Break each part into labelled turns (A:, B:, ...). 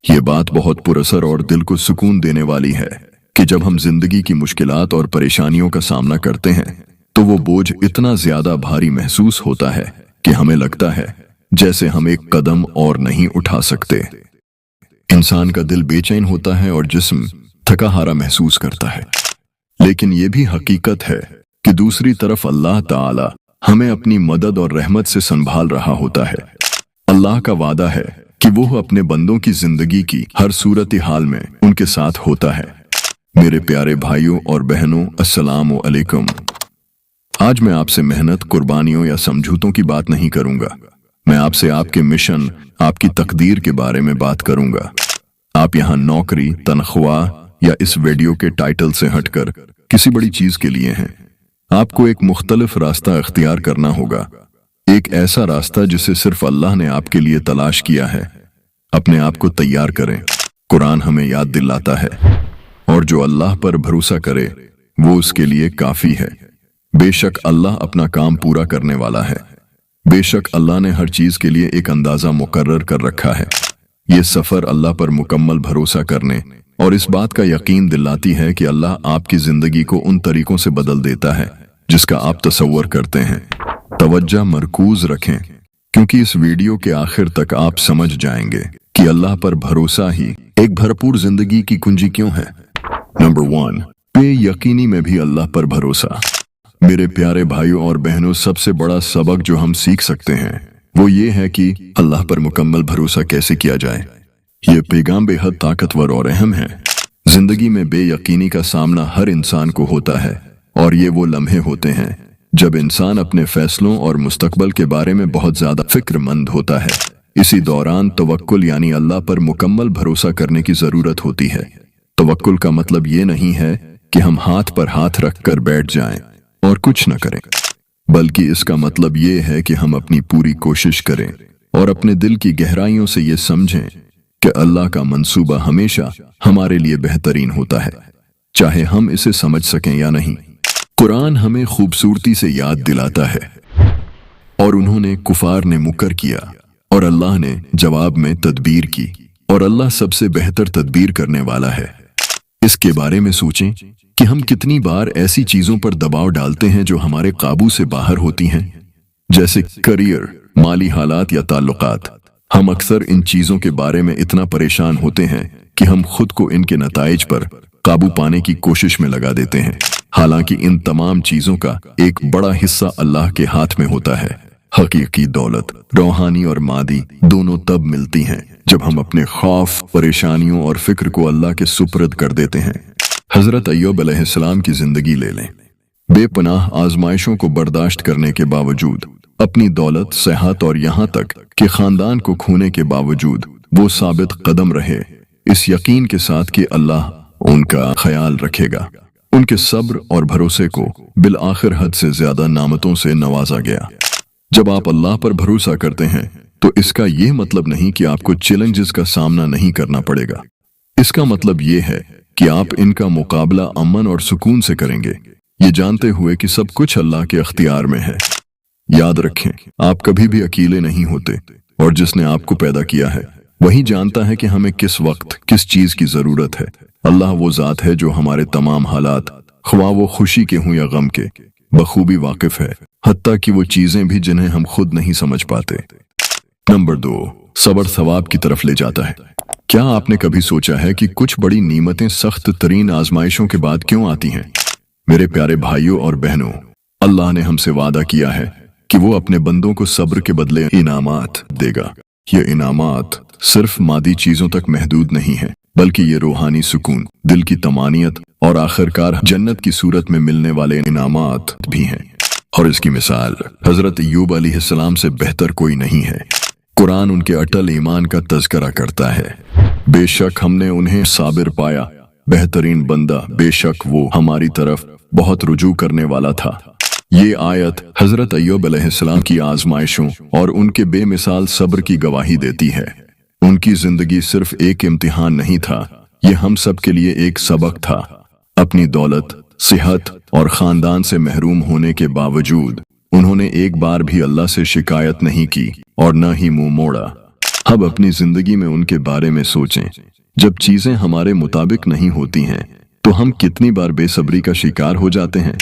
A: یہ بات بہت پراسر اور دل کو سکون دینے والی ہے کہ جب ہم زندگی کی مشکلات اور پریشانیوں کا سامنا کرتے ہیں تو وہ بوجھ اتنا زیادہ بھاری محسوس ہوتا ہے کہ ہمیں لگتا ہے جیسے ہم ایک قدم اور نہیں اٹھا سکتے۔ انسان کا دل بے چین ہوتا ہے اور جسم تھکا ہارا محسوس کرتا ہے، لیکن یہ بھی حقیقت ہے کہ دوسری طرف اللہ تعالی ہمیں اپنی مدد اور رحمت سے سنبھال رہا ہوتا ہے۔ اللہ کا وعدہ ہے کہ وہ اپنے بندوں کی زندگی کی ہر صورتحال میں ان کے ساتھ ہوتا ہے۔ میرے پیارے بھائیوں اور بہنوں، السلام علیکم۔ آج میں آپ سے محنت، قربانیوں یا سمجھوتوں کی بات نہیں کروں گا۔ میں آپ سے آپ کے مشن، آپ کی تقدیر کے بارے میں بات کروں گا۔ آپ یہاں نوکری، تنخواہ یا اس ویڈیو کے ٹائٹل سے ہٹ کر کسی بڑی چیز کے لیے ہیں۔ آپ کو ایک مختلف راستہ اختیار کرنا ہوگا، ایک ایسا راستہ جسے صرف اللہ نے آپ کے لیے تلاش کیا ہے۔ اپنے آپ کو تیار کریں۔ قرآن ہمیں یاد دلاتا ہے، اور جو اللہ پر بھروسہ کرے وہ اس کے لیے کافی ہے۔ بے شک اللہ اپنا کام پورا کرنے والا ہے۔ بے شک اللہ نے ہر چیز کے لیے ایک اندازہ مقرر کر رکھا ہے۔ یہ سفر اللہ پر مکمل بھروسہ کرنے اور اس بات کا یقین دلاتی ہے کہ اللہ آپ کی زندگی کو ان طریقوں سے بدل دیتا ہے جس کا آپ تصور کرتے ہیں۔ توجہ مرکوز رکھیں، کیونکہ اس ویڈیو کے آخر تک آپ سمجھ جائیں گے کہ اللہ پر بھروسہ ہی ایک بھرپور زندگی کی کنجی کیوں ہے۔ نمبر 1، بے یقینی میں بھی اللہ پر بھروسہ۔ میرے پیارے بھائیوں اور بہنوں، سب سے بڑا سبق جو ہم سیکھ سکتے ہیں وہ یہ ہے کہ اللہ پر مکمل بھروسہ کیسے کیا جائے۔ یہ پیغام بے حد طاقتور اور اہم ہے۔ زندگی میں بے یقینی کا سامنا ہر انسان کو ہوتا ہے، اور یہ وہ لمحے ہوتے ہیں جب انسان اپنے فیصلوں اور مستقبل کے بارے میں بہت زیادہ فکر مند ہوتا ہے۔ اسی دوران توکل یعنی اللہ پر مکمل بھروسہ کرنے کی ضرورت ہوتی ہے۔ توکل کا مطلب یہ نہیں ہے کہ ہم ہاتھ پر ہاتھ رکھ کر بیٹھ جائیں اور کچھ نہ کریں، بلکہ اس کا مطلب یہ ہے کہ ہم اپنی پوری کوشش کریں اور اپنے دل کی گہرائیوں سے یہ سمجھیں کہ اللہ کا منصوبہ ہمیشہ ہمارے لیے بہترین ہوتا ہے، چاہے ہم اسے سمجھ سکیں یا نہیں۔ قرآن ہمیں خوبصورتی سے یاد دلاتا ہے، اور انہوں نے کفار نے مکر کیا اور اللہ نے جواب میں تدبیر کی، اور اللہ سب سے بہتر تدبیر کرنے والا ہے۔ اس کے بارے میں سوچیں کہ ہم کتنی بار ایسی چیزوں پر دباؤ ڈالتے ہیں جو ہمارے قابو سے باہر ہوتی ہیں، جیسے کریئر، مالی حالات یا تعلقات۔ ہم اکثر ان چیزوں کے بارے میں اتنا پریشان ہوتے ہیں کہ ہم خود کو ان کے نتائج پر قابو پانے کی کوشش میں لگا دیتے ہیں، حالانکہ ان تمام چیزوں کا ایک بڑا حصہ اللہ کے ہاتھ میں ہوتا ہے۔ حقیقی دولت، روحانی اور مادی، دونوں تب ملتی ہیں جب ہم اپنے خوف، پریشانیوں اور فکر کو اللہ کے سپرد کر دیتے ہیں۔ حضرت ایوب علیہ السلام کی زندگی لے لیں۔ بے پناہ آزمائشوں کو برداشت کرنے کے باوجود، اپنی دولت، صحت اور یہاں تک کہ خاندان کو کھونے کے باوجود وہ ثابت قدم رہے، اس یقین کے ساتھ کہ اللہ ان کا خیال رکھے گا۔ ان کے صبر اور بھروسے کو بالآخر حد سے زیادہ نعمتوں سے نوازا گیا۔ جب آپ اللہ پر بھروسہ کرتے ہیں تو اس کا یہ مطلب نہیں کہ آپ کو چیلنجز کا سامنا نہیں کرنا پڑے گا۔ اس کا مطلب یہ ہے کہ آپ ان کا مقابلہ امن اور سکون سے کریں گے، یہ جانتے ہوئے کہ سب کچھ اللہ کے اختیار میں ہے۔ یاد رکھیں، آپ کبھی بھی اکیلے نہیں ہوتے، اور جس نے آپ کو پیدا کیا ہے وہی جانتا ہے کہ ہمیں کس وقت کس چیز کی ضرورت ہے۔ اللہ وہ ذات ہے جو ہمارے تمام حالات، خواہ وہ خوشی کے ہوں یا غم کے، بخوبی واقف ہے، حتیٰ کہ وہ چیزیں بھی جنہیں ہم خود نہیں سمجھ پاتے۔ نمبر 2، صبر ثواب کی طرف لے جاتا ہے۔ کیا آپ نے کبھی سوچا ہے کہ کچھ بڑی نعمتیں سخت ترین آزمائشوں کے بعد کیوں آتی ہیں؟ میرے پیارے بھائیوں اور بہنوں، اللہ نے ہم سے وعدہ کیا ہے کہ وہ اپنے بندوں کو صبر کے بدلے انعامات دے گا۔ یہ انعامات صرف مادی چیزوں تک محدود نہیں ہیں، بلکہ یہ روحانی سکون، دل کی طمانینت اور آخرکار جنت کی صورت میں ملنے والے انعامات بھی ہیں۔ اور اس کی مثال حضرت ایوب علیہ السلام سے بہتر کوئی نہیں ہے۔ قرآن ان کے اٹل ایمان کا تذکرہ کرتا ہے۔ بے شک ہم نے انہیں صابر پایا، بہترین بندہ، بے شک وہ ہماری طرف بہت رجوع کرنے والا تھا۔ یہ آیت حضرت ایوب علیہ السلام کی آزمائشوں اور ان کے بے مثال صبر کی گواہی دیتی ہے۔ ان کی زندگی صرف ایک امتحان نہیں تھا، یہ ہم سب کے لیے ایک سبق تھا۔ اپنی دولت، صحت اور خاندان سے محروم ہونے کے باوجود انہوں نے ایک بار بھی اللہ سے شکایت نہیں کی اور نہ ہی منہ موڑا۔ अब अपनी जिंदगी में उनके बारे में सोचें। जब चीजें हमारे मुताबिक नहीं होती हैं तो हम कितनी बार बेसब्री का शिकार हो जाते हैं।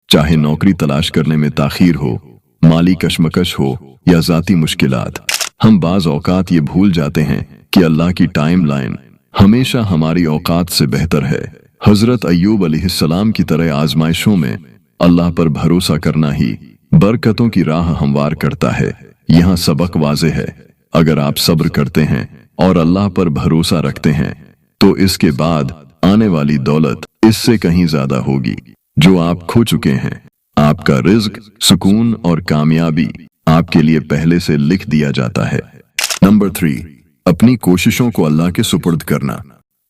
A: चाहे नौकरी तलाश करने में ताखीर हो, माली कशमकश हो या जाती मुश्किलात, हम बाज औकात ये भूल जाते हैं कि अल्लाह की टाइम लाइन हमेशा हमारी औकात से बेहतर है। हजरत अय्यूब अलैहिस्सलाम की तरह आजमाइशों में अल्लाह पर भरोसा करना ही बरकतों की राह हमवार करता है। यहाँ सबक वाज़े है, अगर आप सब्र करते हैं और अल्लाह पर भरोसा रखते हैं तो इसके बाद आने वाली दौलत इससे कहीं ज्यादा होगी जो आप खो चुके हैं। आपका रिज्क, सुकून और कामयाबी आपके लिए पहले से लिख दिया जाता है। नंबर 3, अपनी कोशिशों को अल्लाह के सुपुर्द करना।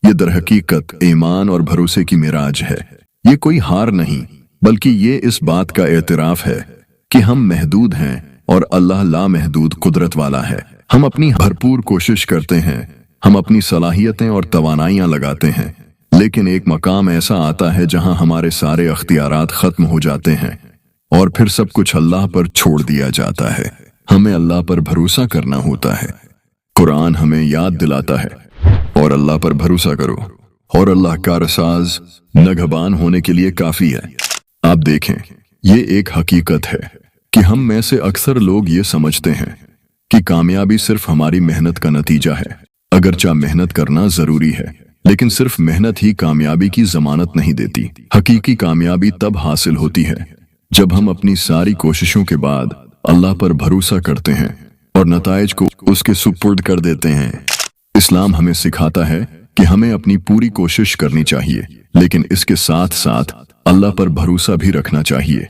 A: ये दरहकीकत ईमान और भरोसे की मिराज है। ये कोई हार नहीं, बल्कि ये इस बात का एतराफ है कि हम महदूद हैं और अल्लाह लामहदूद कुदरत वाला है। हम अपनी भरपूर कोशिश करते हैं, हम अपनी सलाहियतें और तवानाइयां लगाते हैं, लेकिन एक मकाम ऐसा आता है जहां हमारे सारे अख्तियारात खत्म हो जाते हैं और फिर सब कुछ अल्लाह पर छोड़ दिया जाता है। हमें अल्लाह पर भरोसा करना होता है। कुरान हमें याद दिलाता है, और अल्लाह पर भरोसा करो और अल्लाह का रसाज नगहबान होने के लिए काफी है। आप देखें, ये एक हकीकत है कि हम में से अक्सर लोग ये समझते हैं कि कामयाबी सिर्फ हमारी मेहनत का नतीजा है। अगरचा मेहनत करना जरूरी है, लेकिन सिर्फ मेहनत ही कामयाबी की जमानत नहीं देती। हकीकी कामयाबी तब हासिल होती है जब हम अपनी सारी कोशिशों के बाद अल्लाह पर भरोसा करते हैं और नताइज को उसके सुपुर्द कर देते हैं। इस्लाम हमें सिखाता है कि हमें अपनी पूरी कोशिश करनी चाहिए, लेकिन इसके साथ साथ अल्लाह पर भरोसा भी रखना चाहिए।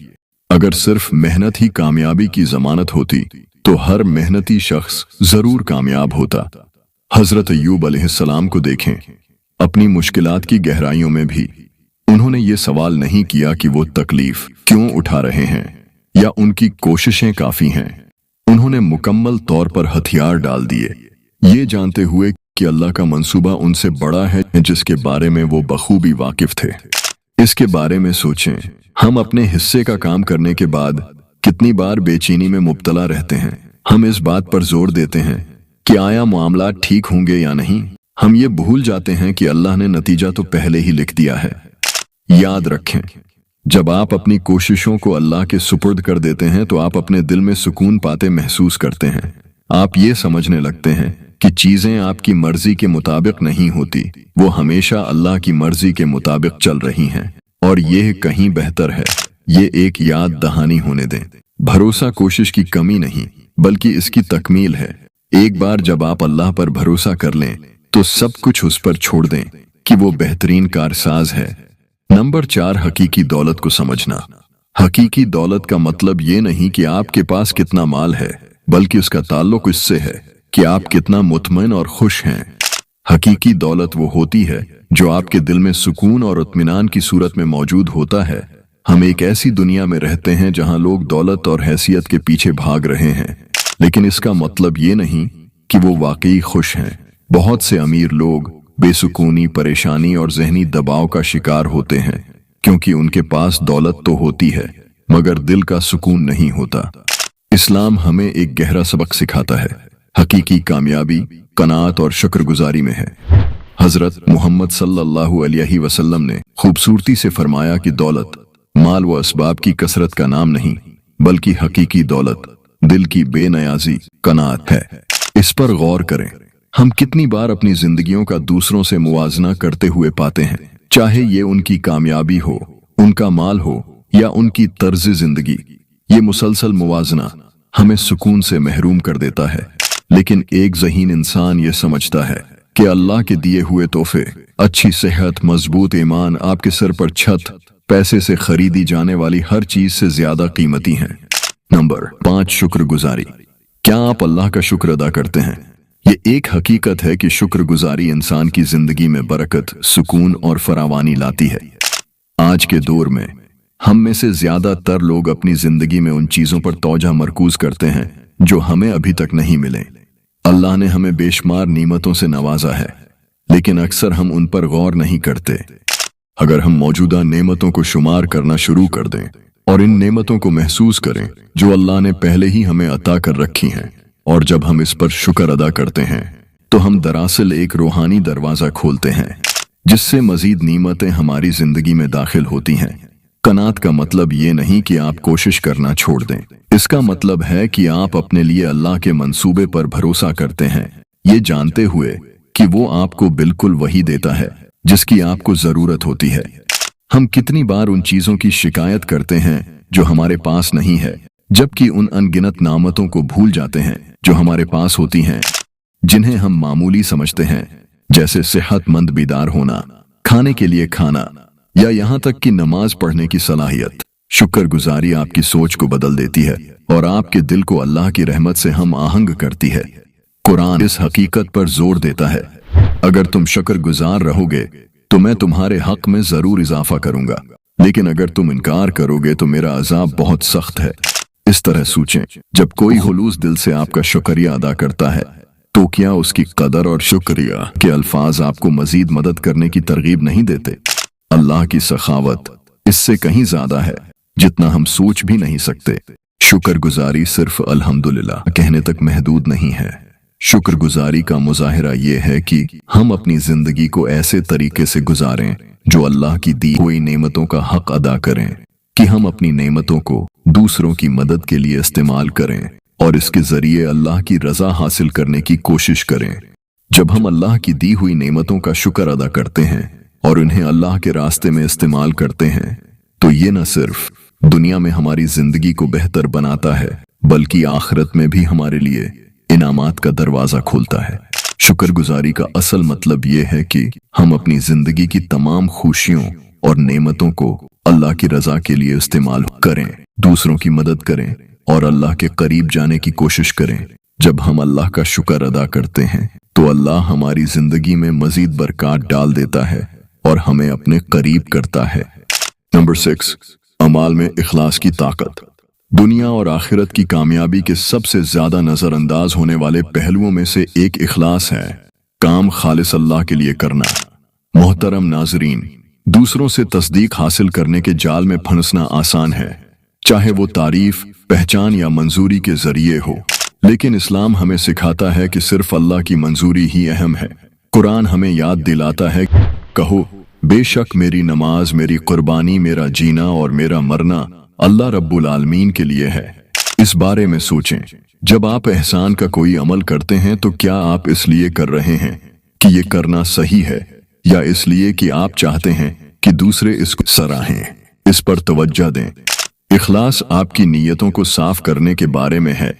A: अगर सिर्फ मेहनत ही कामयाबी की जमानत होती तो हर मेहनती शख्स जरूर कामयाब होता। हजरत अय्यूब अलैहिस्सलाम को देखें, अपनी मुश्किलात की गहराइयों में भी उन्होंने ये सवाल नहीं किया कि वो तकलीफ क्यों उठा रहे हैं या उनकी कोशिशें काफी हैं। उन्होंने मुकम्मल तौर पर हथियार डाल दिए, ये जानते हुए कि अल्लाह का मंसूबा उनसे बड़ा है जिसके बारे में वो बखूबी वाकिफ थे। इसके बारे में सोचें, हम अपने हिस्से का काम करने के बाद कितनी बार बेचैनी में मुब्तला रहते हैं। हम इस बात पर जोर देते हैं कि आया मामला ठीक होंगे या नहीं। हम ये भूल जाते हैं कि अल्लाह ने नतीजा तो पहले ही लिख दिया है। याद रखें, जब आप अपनी कोशिशों को अल्लाह के सुपुर्द कर देते हैं तो आप अपने दिल में सुकून पाते महसूस करते हैं। आप ये समझने लगते हैं कि चीजें आपकी मर्जी के मुताबिक नहीं होती, वो हमेशा अल्लाह की मर्जी के मुताबिक चल रही हैं, और ये कहीं बेहतर है। ये एक याद दहानी होने दें, भरोसा कोशिश की कमी नहीं बल्कि इसकी तकमील है। एक बार जब आप अल्लाह पर भरोसा कर लें तो सब कुछ उस पर छोड़ दें कि वो बेहतरीन कारसाज है। नंबर 4, हकीकी दौलत को समझना। हकीकी दौलत का मतलब ये नहीं कि आपके पास कितना माल है, बल्कि उसका ताल्लुक इससे है कि आप कितना मुतमईन और खुश हैं। हकीकी दौलत वो होती है जो आपके दिल में सुकून और इत्मीनान की सूरत में मौजूद होता है। हम एक ऐसी दुनिया में रहते हैं जहां लोग दौलत और हैसियत के पीछे भाग रहे हैं, लेकिन इसका मतलब ये नहीं कि वो वाकई खुश हैं। बहुत से अमीर लोग बेसुकूनी, परेशानी और जहनी दबाव का शिकार होते हैं क्योंकि उनके पास दौलत तो होती है मगर दिल का सुकून नहीं होता। इस्लाम हमें एक गहरा सबक सिखाता है, हकीकी कामयाबी कनात और शुक्रगुजारी में है। हजरत मोहम्मद सल्लल्लाहु अलैहि वसल्लम ने खूबसूरती से फरमाया कि दौलत माल व असबाब की कसरत का नाम नहीं, बल्कि हकीकी दौलत दिल की बेनियाजी कनात है। इस पर गौर करें, हम कितनी बार अपनी जिंदगियों का दूसरों से मुवाजना करते हुए पाते हैं, चाहे ये उनकी कामयाबी हो, उनका माल हो या उनकी तर्ज जिंदगी। ये मुसलसल मुवाजना हमें सुकून से महरूम कर देता है। लेकिन एक ज़हीन इंसान ये समझता है कि अल्लाह के दिए हुए तोहफे, अच्छी सेहत, मजबूत ईमान, आपके सिर पर छत, पैसे से खरीदी जाने वाली हर चीज से ज्यादा कीमती हैं। नंबर 5, शुक्रगुजारी। क्या आप अल्लाह का शुक्र अदा करते हैं? ये एक हकीकत है कि शुक्रगुजारी इंसान की जिंदगी में बरकत, सुकून और फरावानी लाती है। आज के दौर में हम में से ज्यादातर लोग अपनी जिंदगी में उन चीजों पर तौजा मरकूज करते हैं जो हमें अभी तक नहीं मिले। अल्लाह ने हमें बेशुमार नीमतों से नवाजा है, लेकिन अक्सर हम उन पर गौर नहीं करते। अगर हम मौजूदा नेमतों को शुमार करना शुरू कर दें और इन नेमतों को महसूस करें जो अल्लाह ने पहले ही हमें अता कर रखी हैं, और जब हम इस पर शुक्र अदा करते हैं तो हम दरअसल एक रूहानी दरवाजा खोलते हैं जिससे मजीद नीमतें हमारी जिंदगी में दाखिल होती हैं। कनात का मतलब ये नहीं कि आप कोशिश करना छोड़ दें, इसका मतलब है कि आप अपने लिए अल्लाह के मंसूबे पर भरोसा करते हैं, ये जानते हुए कि वो आपको बिल्कुल वही देता है जिसकी आपको जरूरत होती है। हम कितनी बार उन चीजों की शिकायत करते हैं जो हमारे पास नहीं है, जबकि उन अनगिनत नामतों को भूल जाते हैं जो हमारे पास होती हैं, जिन्हें हम मामूली समझते हैं, जैसे सेहतमंद बीदार होना, खाने के लिए खाना या यहाँ तक कि नमाज पढ़ने की सलाहियत। शुक्रगुजारी आपकी सोच को बदल देती है और आपके दिल को अल्लाह की रहमत से हम आहंग करती है। कुरान इस हकीकत पर जोर देता है, अगर तुम शुक्रगुजार रहोगे तो मैं तुम्हारे हक में जरूर इजाफा करूंगा, लेकिन अगर तुम इनकार करोगे तो मेरा अजाब बहुत सख्त है। इस तरह सोचें, जब कोई हुलूस दिल से आपका शुक्रिया अदा करता है तो क्या उसकी कदर और शुक्रिया के अल्फाज आपको मजीद मदद करने की तरगीब नहीं देते? अल्लाह की सखावत इससे कहीं ज्यादा है जितना हम सोच भी नहीं सकते। शुक्रगुजारी सिर्फ अल्हम्दुलिल्लाह कहने तक महदूद नहीं है। शुक्रगुजारी का मुजाहिरा ये है कि हम अपनी जिंदगी को ऐसे तरीके से गुजारें जो अल्लाह की दी हुई नेमतों का हक अदा करें, कि हम अपनी नेमतों को दूसरों की मदद के लिए इस्तेमाल करें और इसके जरिए अल्लाह की रजा हासिल करने की कोशिश करें। जब हम अल्लाह की दी हुई नेमतों का शुक्र अदा करते हैं और उन्हें अल्लाह के रास्ते में इस्तेमाल करते हैं तो ये न सिर्फ दुनिया में हमारी जिंदगी को बेहतर बनाता है बल्कि आखिरत में भी हमारे लिए इनामात का दरवाजा खोलता है। शुक्रगुजारी का असल मतलब ये है कि हम अपनी जिंदगी की तमाम खुशियों और नेमतों को अल्लाह की रजा के लिए इस्तेमाल करें, दूसरों की मदद करें और अल्लाह के करीब जाने की कोशिश करें। जब हम अल्लाह का शुक्र अदा करते हैं तो अल्लाह हमारी जिंदगी में मजीद बरकत डाल देता है और हमें अपने करीब करता है। नंबर 6, अमाल में इखलास की ताकत। दुनिया और आखिरत की कामयाबी के सबसे ज्यादा नजरअंदाज होने वाले पहलुओं में से एक इखलास है, काम खालिस अल्लाह के लिए करना। मोहतरम नाजरीन, दूसरों से तस्दीक हासिल करने के जाल में फंसना आसान है, चाहे वो तारीफ, पहचान या मंजूरी के जरिए हो, लेकिन इस्लाम हमें सिखाता है कि सिर्फ अल्लाह की मंजूरी ही अहम है। कुरान हमें याद दिलाता है, कहो बेशक मेरी नमाज, मेरी कुर्बानी, मेरा जीना और मेरा मरना अल्लाह रब्बुल आलमीन के लिए है। इस बारे में सोचें, जब आप एहसान का कोई अमल करते हैं तो क्या आप इसलिए कर रहे हैं कि ये करना सही है या इसलिए कि आप चाहते हैं कि दूसरे इसको सराहें? इस पर तवज्जो दें। इखलास आपकी नीयतों को साफ करने के बारे में है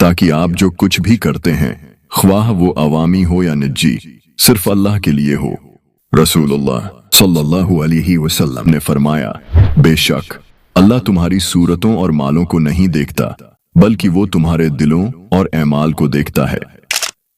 A: ताकि आप जो कुछ भी करते हैं, ख्वाह वो अवामी हो या निजी, सिर्फ अल्लाह के लिए हो। रसूलुल्लाह सल्लल्लाहु अलैहि वसल्लम ने फरमाया, बेशक अल्लाह तुम्हारी सूरतों और मालों को नहीं देखता बल्कि वो तुम्हारे दिलों और एमाल को देखता है।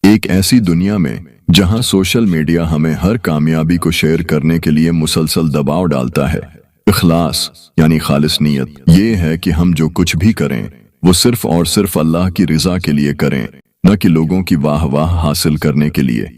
A: एक ऐसी दुनिया में जहां सोशल मीडिया हमें हर कामयाबी को शेयर करने के लिए मुसलसल दबाव डालता है, इखलास यानी खालिस नियत ये है कि हम जो कुछ भी करें वो सिर्फ और सिर्फ अल्लाह की रजा के लिए करें, न कि लोगों की वाह वाह हासिल करने के लिए।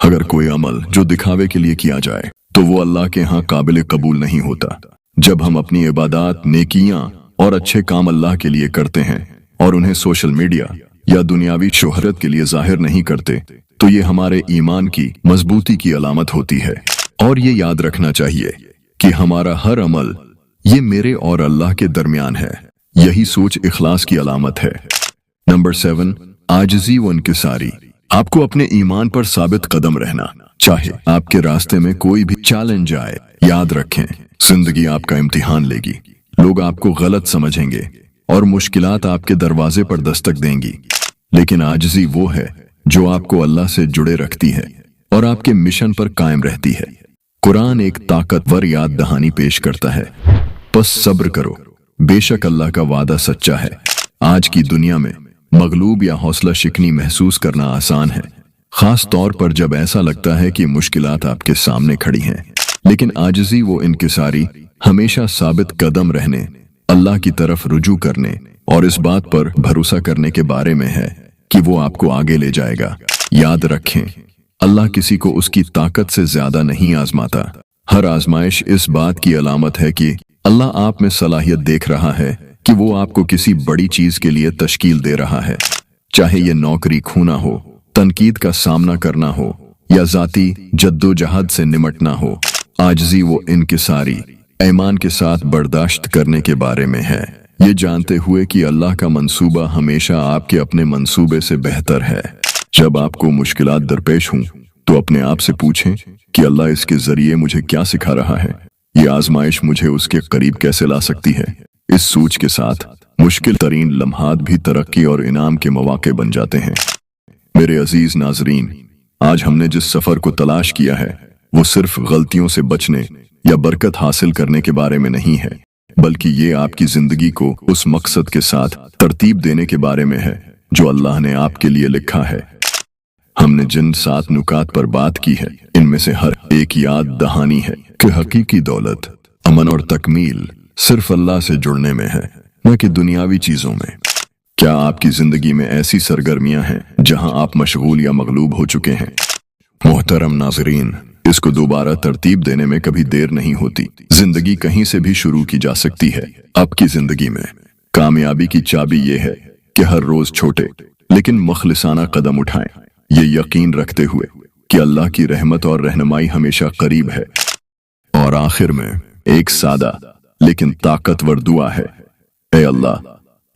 A: अगर कोई अमल जो दिखावे के लिए किया जाए तो वो अल्लाह के यहाँ काबिल कबूल नहीं होता। जब हम अपनी इबादत, नेकियां और अच्छे काम अल्लाह के लिए करते हैं और उन्हें सोशल मीडिया या दुनियावी शोहरत के लिए जाहिर नहीं करते तो ये हमारे ईमान की मजबूती की अलामत होती है। और ये याद रखना चाहिए कि हमारा हर अमल ये मेरे और अल्लाह के दरमियान है। यही सोच इखलास की अलामत है। नंबर 7, आजिज़ी व इनकिसारी। आपको अपने ईमान पर साबित कदम रहना, चाहे आपके रास्ते में कोई भी चैलेंज आए। याद रखें, जिंदगी आपका इम्तिहान लेगी, लोग आपको गलत समझेंगे और मुश्किलात आपके दरवाजे पर दस्तक देंगी, लेकिन आजिज़ी वो है जो आपको अल्लाह से जुड़े रखती है और आपके मिशन पर कायम रहती है। कुरान एक ताकतवर याद दहानी पेश करता है, बस सब्र करो, बेशक अल्लाह का वादा सच्चा है। आज की दुनिया में मगलूब या हौसला शिकनी महसूस करना आसान है, खास तौर पर जब ऐसा लगता है कि मुश्किलात आपके सामने खड़ी हैं। लेकिन आजिज़ी वो इनकिसारी हमेशा साबित कदम रहने, अल्लाह की तरफ रुजू करने और इस बात पर भरोसा करने के बारे में है कि वो आपको आगे ले जाएगा। याद रखें, अल्लाह किसी को उसकी ताकत से ज्यादा नहीं आजमाता। हर आजमाइश इस बात की अलामत है कि अल्लाह आप में सलाहियत देख रहा है कि वो आपको किसी बड़ी चीज के लिए तश्कील दे रहा है। चाहे ये नौकरी खोना हो, तनकीद का सामना करना हो या जाती जद्दोजहद से निमटना हो, आजिज़ी वो इनकिसारी ईमान के साथ बर्दाश्त करने के बारे में है, ये जानते हुए कि अल्लाह का मंसूबा हमेशा आपके अपने मंसूबे से बेहतर है। जब आपको मुश्किलात दरपेश हों तो अपने आप से पूछें कि अल्लाह इसके जरिए मुझे क्या सिखा रहा है, ये आजमाइश मुझे उसके करीब कैसे ला सकती है। इस सोच के साथ मुश्किल तरीन लम्हात भी तरक्की और इनाम के मौके बन जाते हैं। मेरे अजीज नाजरीन, आज हमने जिस सफर को तलाश किया है वो सिर्फ गलतियों से बचने या बरकत हासिल करने के बारे में नहीं है, बल्कि ये आपकी जिंदगी को उस मकसद के साथ तरतीब देने के बारे में है जो अल्लाह ने आपके लिए लिखा है। हमने जिन 7 नुकात पर बात की है, इनमें से हर एक याद दहानी है कि हकीकी दौलत, अमन और तकमील सिर्फ अल्लाह से जुड़ने में है, न कि दुनियावी चीजों में। क्या आपकी जिंदगी में ऐसी सरगर्मियां हैं जहां आप मशगूल या मगलूब हो चुके हैं? मोहतरम नाज़रीन, इसको दोबारा तरतीब देने में कभी देर नहीं होती। जिंदगी कहीं से भी शुरू की जा सकती है। आपकी जिंदगी में कामयाबी की चाबी यह है कि हर रोज छोटे लेकिन मुखलिसाना कदम उठाएं, ये यकीन रखते हुए कि अल्लाह की रहमत और रहनुमाई हमेशा करीब है। और आखिर में एक सादा लेकिन ताकतवर दुआ है, ऐ अल्लाह,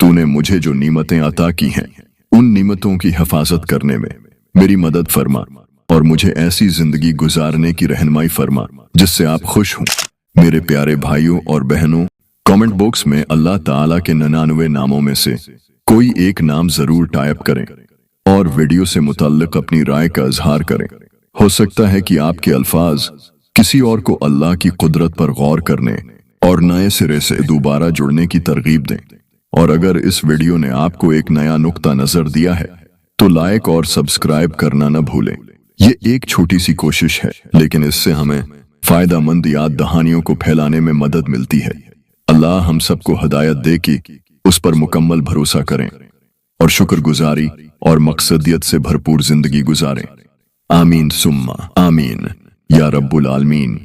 A: तूने मुझे जो नीमतें अता की हैं, उन नीमतों की हिफाजत करने में मेरी मदद फरमा और मुझे ऐसी जिंदगी गुजारने की रहनुमाई फरमा जिससे आप खुश हों। मेरे प्यारे भाइयों और बहनों, कमेंट बॉक्स में अल्लाह ताला के 99 नामों में से कोई एक नाम जरूर टाइप करें और वीडियो से मुताल्लिक अपनी राय का इजहार करें। हो सकता है कि आपके अल्फाज किसी और को अल्लाह की कुदरत पर गौर करने और नए सिरे से दोबारा जुड़ने की तरगीब दें। और अगर इस वीडियो ने आपको एक नया नुक्ता नजर दिया है तो लाइक और सब्सक्राइब करना न भूलें। ये एक छोटी सी कोशिश है, लेकिन इससे हमें फायदामंद याद दहानियों को फैलाने में मदद मिलती है। अल्लाह हम सबको हिदायत दे कि उस पर मुकम्मल भरोसा करें और शुक्रगुजारी और मकसदियत से भरपूर जिंदगी गुजारें। आमीन सुम्मा आमीन या रब्बुल आलमीन।